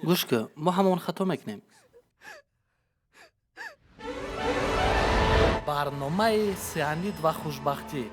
گوش که ما همون خطا میکنیم. برنامه سیانید و خوشبختی.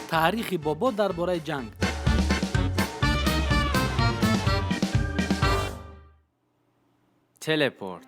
تاریخ بابا درباره جنگ. تلپورت.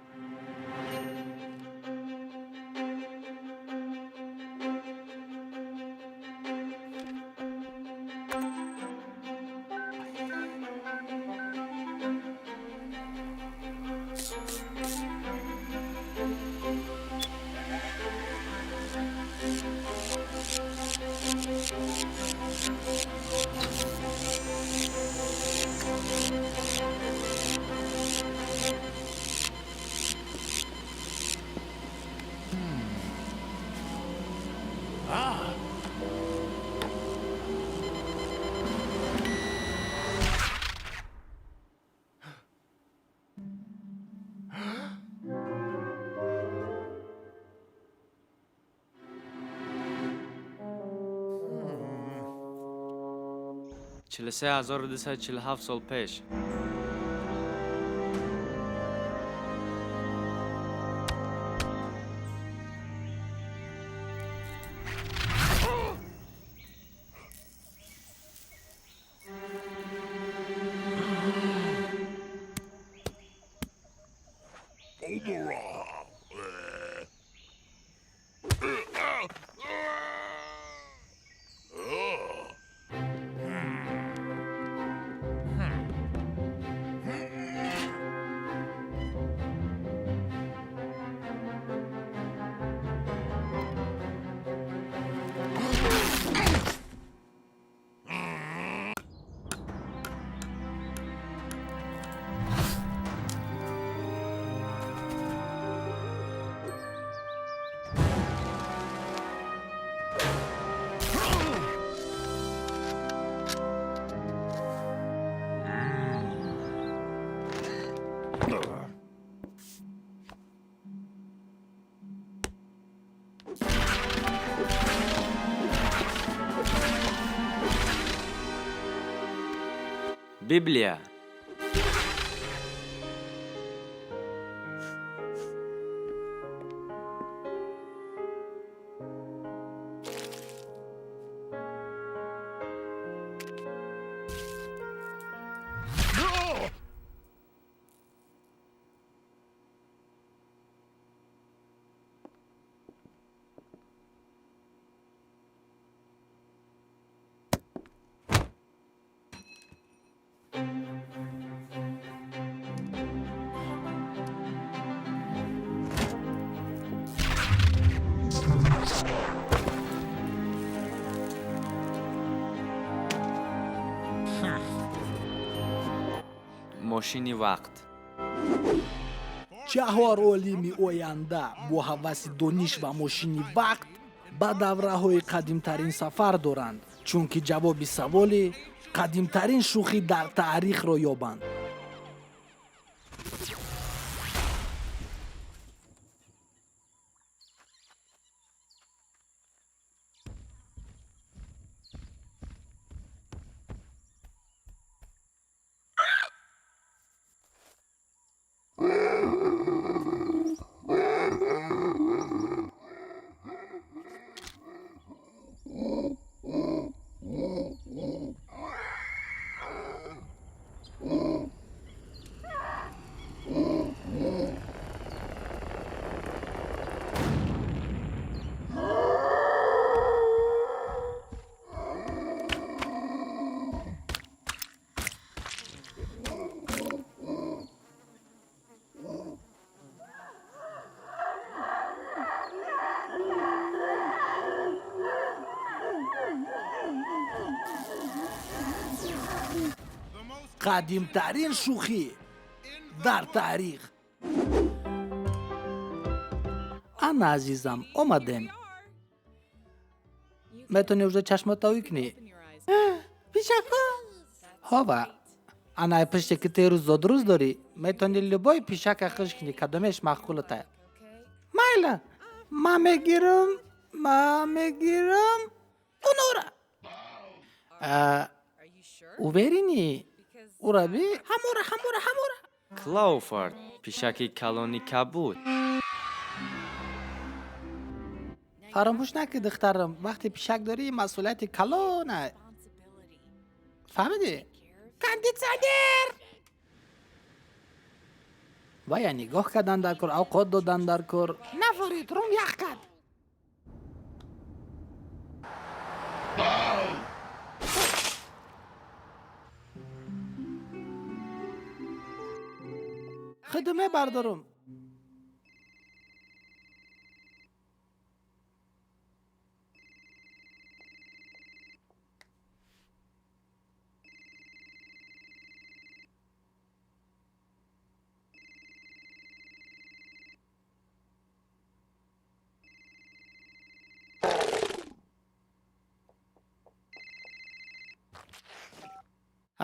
چهل 3247 سال پیش. بیبلیا. ماشین وقت. چهار عالم آینده با هوس دانش و ماشین وقت به دوره‌های قدیمترین سفر دارند، چون که جواب سوال قدیمترین شوخی در تاریخ را یابند. قدیمترین شوخی در تاریخ. انا عزیزم اومدیم. میتونی вже چشماتو کنی؟ پیشکو هوا انا پشت که روز داری میتونی لبای پیشک خش کنی، کدامش معقولته؟ من mayli. Ma megirim. Unora. Uverini. Urabi. Hamura. Клоуфорд, пишаки калони кабуд. فراموش نکن دخترم وقتی پیشک داری مسئولیت کلونه فهمیدی؟ کاندیسیونر و یا نگاه کردن در کار اوقات دادن در کار نفرید روم یخ کرد خدمه بردارم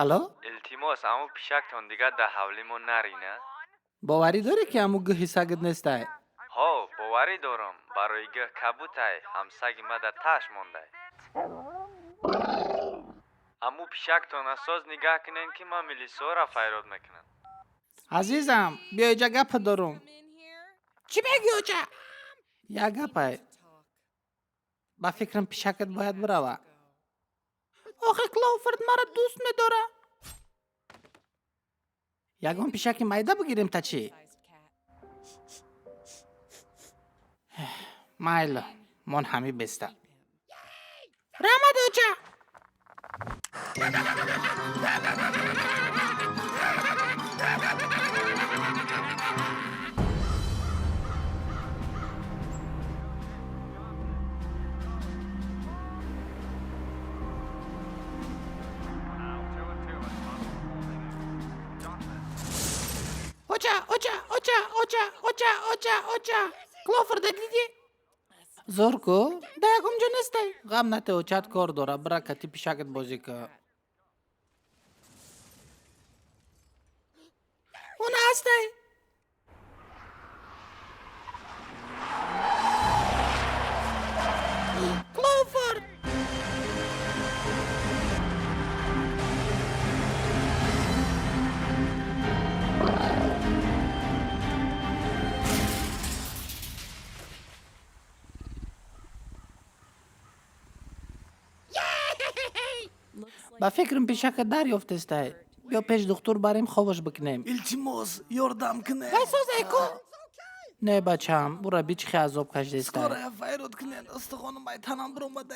الو؟ التماس امو пишактон дигар дар ҳавли мо нарина. باوری داری که همو گوهی سگت نیسته؟ ҳо, боварӣ дорам. Барои гӯҳ кабутай, ҳамсаги ма дар таш мондай. аму пишактон асос нигаҳ кунен ки ман милисиёра файрод мекунам. عزیزم بیا اینجا گپ دارم چی بگی اوچه؟ یا گپه با فکرم پیشکت باید بروه آخه کلاوفورد مرا دوست میداره یگان پیشک میده بگیریم تا چی؟ مایل من همی بسته رحمت اوچه اوچه کلاوفورد دیدی؟ زورکو دایگم جو نیسته غم نته اوچت کار داره برا کتی پیشکت بازی که اون هسته کلاوفورد با فکرم پیشک دریافت است بیا پیش دکتر بریم خوابش بکنیم التماس یاردم کنه وایساز ایکو نه بچم برا بیچ خی عذاب کشیده است کاره فیرود کنن استخوانم بای تنم برو مده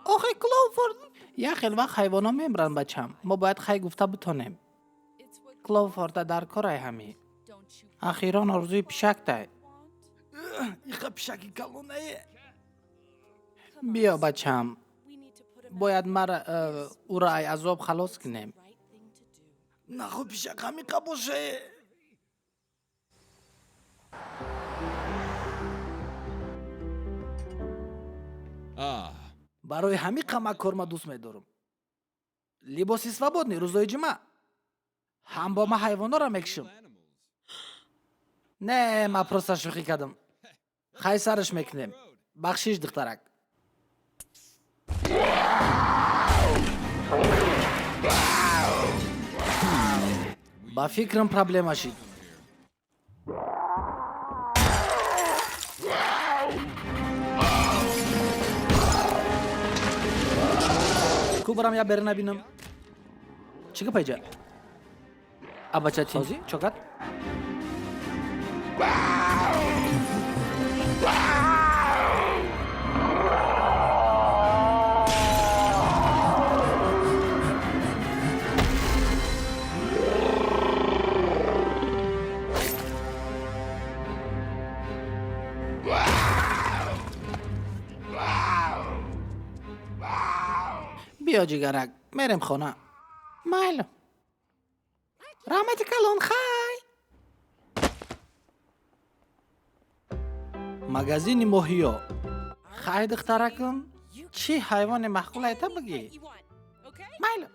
آخه کلاوفورد یا خیلی وقت حیوانا میمرن بچم ما باید خی گفته بتونیم کلاوفورد در کارای همی اخیرا آرزوی پیشک ده یخه پیشکی کلونه بیا بچم باید مرا او را ای عذاب خلاص کنیم نخو پیشک همی قبوشه برای همین کمک کار ما دوست میدارم لباسی свободный روزای جمعه هم با ما حیوانا را میکشم نه ما پروستا شوخی کردم خی سرش میکنیم بخشیش دخترک با فکرم پرابلم شد کو برام یا بر نبینم چیکار پیجا ابا چاتی چوکات بیا جگرک میرم خونه مایل رحمت کلون خای مگزین ماهیا خای دخترکم چی حیوان مخول ایتا بگی مایل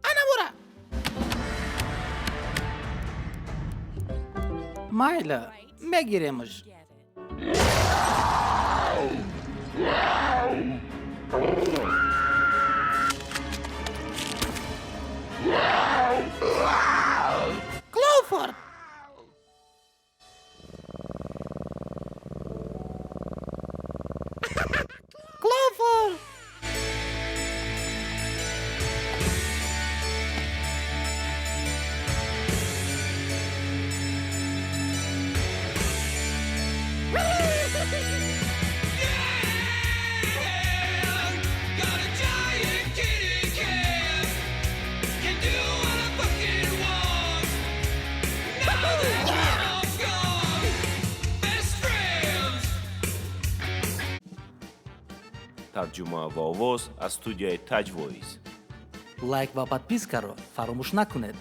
انا برا Mayli, megiremiz. Клоуфорд! Клоуфорд! Got a giant kitty cat. Can do what I fucking want. Now that you're all gone, best friends. тарҷумаи овоз аз студияи Touch Voice. Лайк ва подпискаро фаромӯш накунед.